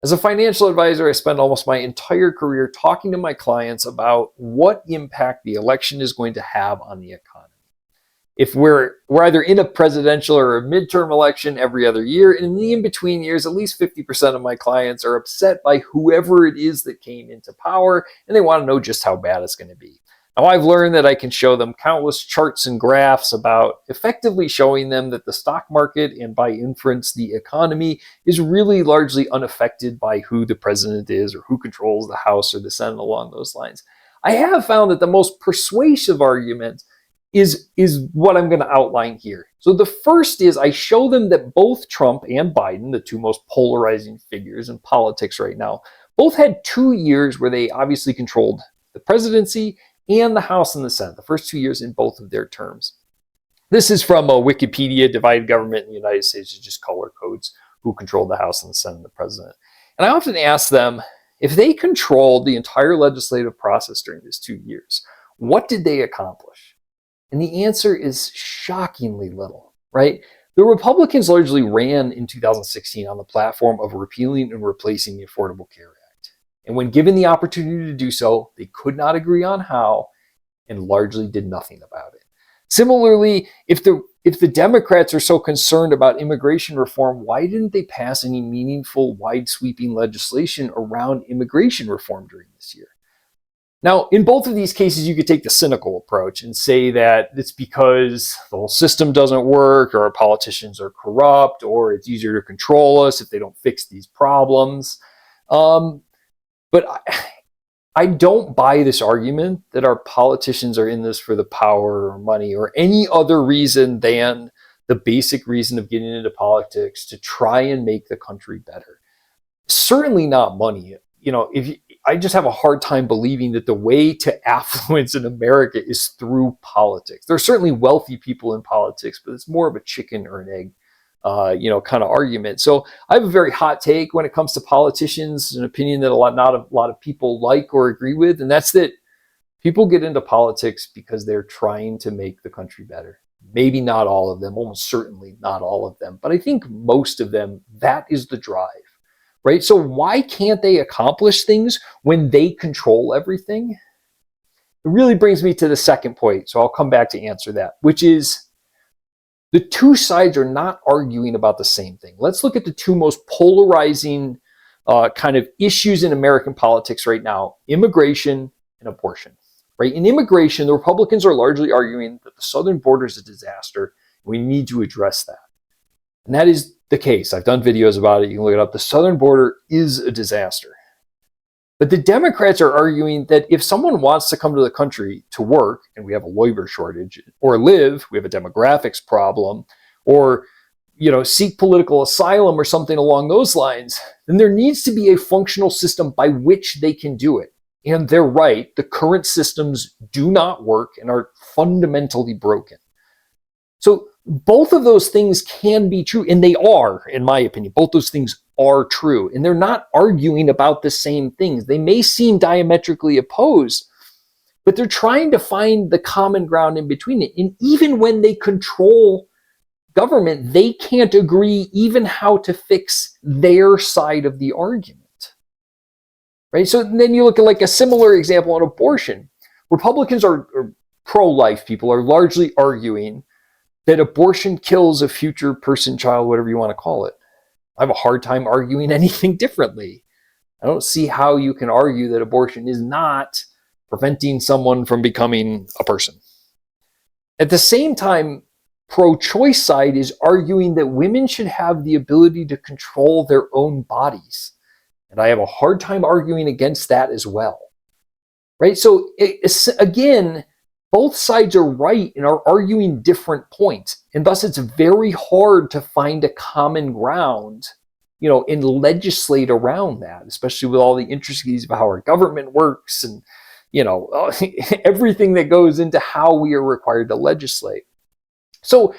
As a financial advisor, I spend almost my entire career talking to my clients about what impact the election is going to have on the economy. If we're either in a presidential or a midterm election every other year, and in the in-between years, at least 50% of my clients are upset by whoever it is that came into power, and they want to know just how bad it's going to be. Now, I've learned that I can show them countless charts and graphs about effectively showing them that the stock market, and by inference, the economy, is really largely unaffected by who the president is or who controls the House or the Senate along those lines. I have found that the most persuasive argument is what I'm going to outline here. So the first is I show them that both Trump and Biden, the two most polarizing figures in politics right now, both had 2 years where they obviously controlled the presidency and the House and the Senate, the first 2 years in both of their terms. This is from Wikipedia. Divided government in the United States is just color codes who controlled the House and the Senate and the president. And I often ask them, if they controlled the entire legislative process during these 2 years, what did they accomplish? And the answer is shockingly little, right? The Republicans largely ran in 2016 on the platform of repealing and replacing the Affordable Care Act. And when given the opportunity to do so, they could not agree on how and largely did nothing about it. Similarly, if the Democrats are so concerned about immigration reform, why didn't they pass any meaningful, wide-sweeping legislation around immigration reform during this year? Now, in both of these cases, you could take the cynical approach and say that it's because the whole system doesn't work, or our politicians are corrupt, or it's easier to control us if they don't fix these problems. But I don't buy this argument that our politicians are in this for the power or money or any other reason than the basic reason of getting into politics to try and make the country better. Certainly not money. I just have a hard time believing that the way to affluence in America is through politics. There are certainly wealthy people in politics, but it's more of a chicken or an egg, kind of argument. So I have a very hot take when it comes to politicians, an opinion that not a lot of people like or agree with, and that's that people get into politics because they're trying to make the country better. Maybe not all of them, almost certainly not all of them, but I think most of them, that is the drive. Right? So why can't they accomplish things when they control everything? It really brings me to the second point, so I'll come back to answer that, which is the two sides are not arguing about the same thing. Let's look at the two most polarizing kind of issues in American politics right now: immigration and abortion. Right? In immigration, the Republicans are largely arguing that the southern border is a disaster. We need to address that. And that is the case. I've done videos about it. You can look it up. The southern border is a disaster. But the Democrats are arguing that if someone wants to come to the country to work, and we have a labor shortage, or live, we have a demographics problem, or seek political asylum or something along those lines, then there needs to be a functional system by which they can do it. And they're right. The current systems do not work and are fundamentally broken. So both of those things can be true, and they are, in my opinion. Both those things are true, and they're not arguing about the same things. They may seem diametrically opposed, but they're trying to find the common ground in between it. And even when they control government, they can't agree even how to fix their side of the argument. Right? So then you look at like a similar example on abortion. Republicans or pro-life people are largely arguing that abortion kills a future person, child, whatever you want to call it. I have a hard time arguing anything differently. I don't see how you can argue that abortion is not preventing someone from becoming a person. At the same time, pro-choice side is arguing that women should have the ability to control their own bodies. And I have a hard time arguing against that as well. Right? So again, both sides are right and are arguing different points. And thus it's very hard to find a common ground, and legislate around that, especially with all the intricacies of how our government works and, everything that goes into how we are required to legislate. So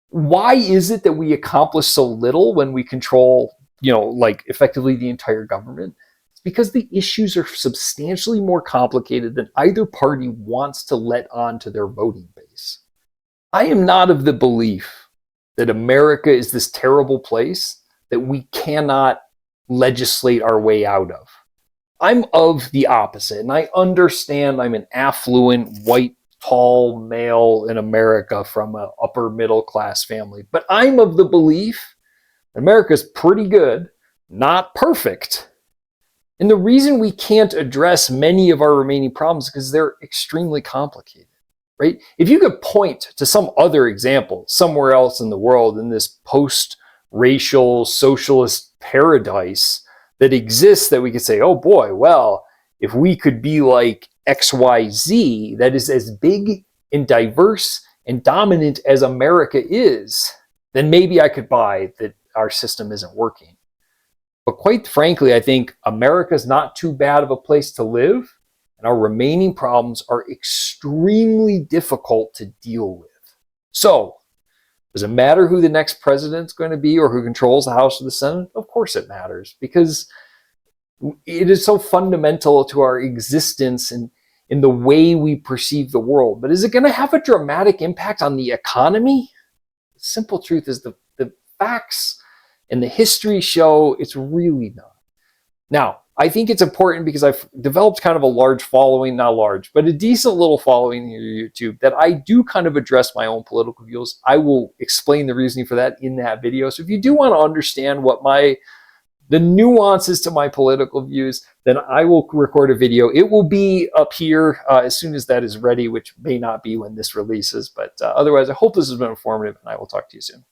why is it that we accomplish so little when we control, effectively the entire government? Because the issues are substantially more complicated than either party wants to let on to their voting base. I am not of the belief that America is this terrible place that we cannot legislate our way out of. I'm of the opposite, and I understand I'm an affluent, white, tall male in America from an upper middle class family, but I'm of the belief America's pretty good, not perfect. And the reason we can't address many of our remaining problems is because they're extremely complicated, right? If you could point to some other example somewhere else in the world in this post-racial socialist paradise that exists that we could say, oh boy, well, if we could be like XYZ, that is as big and diverse and dominant as America is, then maybe I could buy that our system isn't working. But quite frankly, I think America's not too bad of a place to live, and our remaining problems are extremely difficult to deal with. So, does it matter who the next president's going to be or who controls the House or the Senate? Of course it matters, because it is so fundamental to our existence and in the way we perceive the world. But is it going to have a dramatic impact on the economy? The simple truth is the facts and the history show it's really not. Now, I think it's important because I've developed kind of a large following, not large, but a decent little following here on YouTube, that I do kind of address my own political views. I will explain the reasoning for that in that video. So if you do want to understand what the nuances to my political views, then I will record a video. It will be up here as soon as that is ready, which may not be when this releases. But otherwise, I hope this has been informative, and I will talk to you soon.